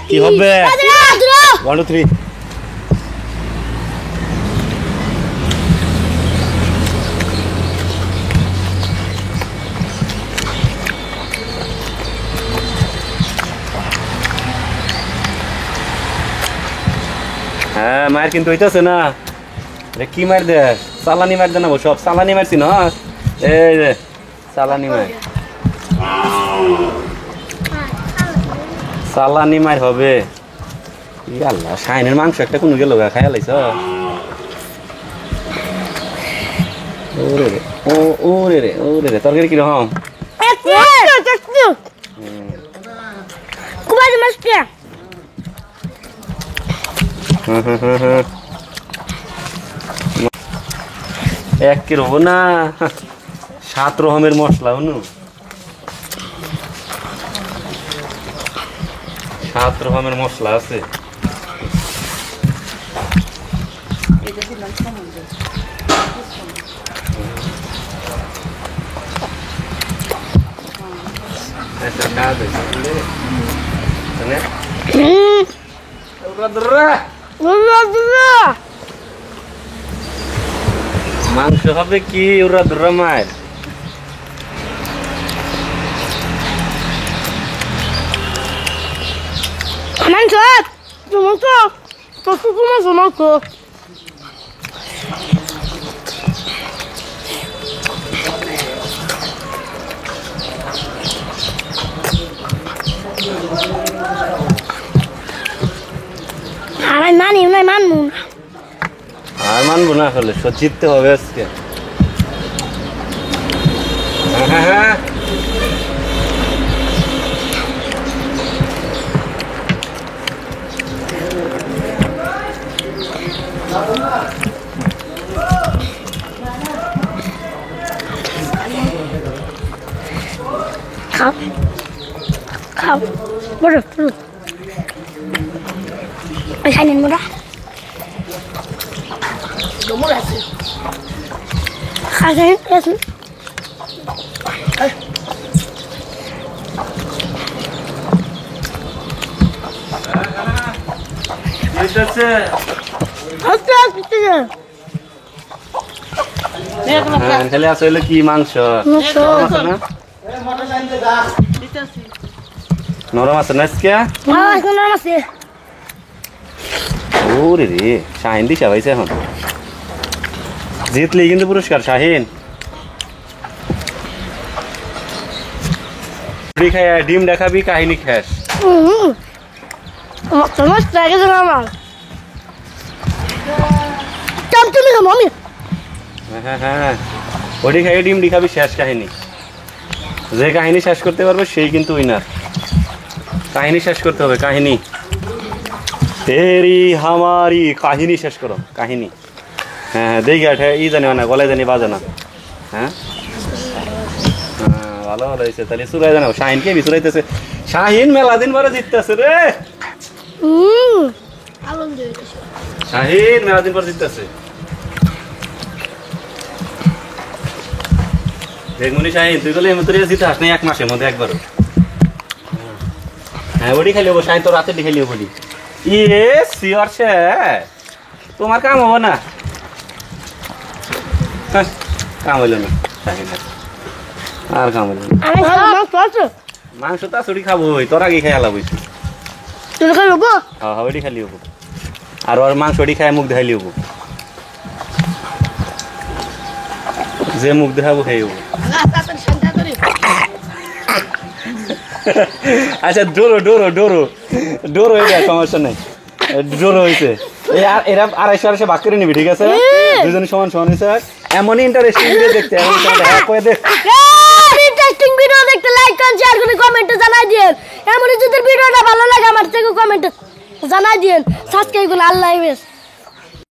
কি হবে 1 2 3 হ্যাঁ মার কিন্তু হইতাছে না রে কি মার দে চালানি মার দে না সব চালানি মারছি না এই রে চালানি মার চালানি মার হবে ই আল্লাহ শাইনের মাংস একটা কোন গেল গা খাইয়া লাইছ ওরে রে ওরে রে তরকারি কি রকম কুমার মাস্টার 1 কিলো না 7 রকমের মশলা অনু 7 রকমের মশলা আছে Essa casa né? মাংস হবে কি উড়া দুরা মার মাংস মাংস আর মানবো না আসলে জিততে হবে আজকে খাও বড় খাইলেন মোরা খাইলেন আসলে কি মাংস নরম আছে না আজকে ওরে রে শাহিন দিশা ভাইছে এখন জিতলি কিন্তু পুরস্কার শাহিন ডিম দেখাবি কাহিনী শেষ হ্যাঁ ওটি খাইয়ে ডিম দেখাবি শেষ কাহিনী যে কাহিনী শেষ করতে পারবে সেই কিন্তু উইনার কাহিনী শেষ করতে হবে কাহিনী তেরি হামারি কাহিনী শেষ করো কাহিনী হ্যাঁ হ্যাঁ দেখি আঠে ই জানি না গলায় জানি বাজে না হ্যাঁ হ্যাঁ ভালো ভালো হয়েছে তাহলে সুরাই জানাও শাহিনকে বিচুরাইতেছে শাহিন মেলা দিন পরে জিততেছে রে শাহিন মেলা দিন পরে জিততেছে দেখমনি শাহিন তুই বলে এমন জিতে আস নাই 1 মাসের মধ্যে একবারও হ্যাঁ ওটি খাইলে হবো শাহিন তো রাতে খাইলে হবো ইয়ে শিওর সে তোমার কাম হবো না কাম হইল না আর কাম হইল না মাংস তা ছুটি খাবো তোর আগে খাই আলাবো হ্যাঁ ওটি খালি হবো আর ওর মাংস ওটি খাই মুখ দেখাইলি হবো যে মুখ দেখাবো খাই হবো আচ্ছা ডোরো ডোরো ডোরো ডোরো হয়ে সমস্যা নেই ডোরো হয়েছে এরা 250 ভাগ করে নিবি ঠিক আছে দুজনে সমান সমান হয়েছে এমনই ইন্টারেস্টিং ভিডিও দেখতে ইন্টারেস্টিং ভিডিও দেখতে লাইক করুন শেয়ার করুন কমেন্টে জানাই দিন এমনই যদি ভিডিওটা ভালো লাগে আমার থেকে কমেন্টে জানাই দিন সাবস্ক্রাইব করুন আল্লাহ হাফেজ।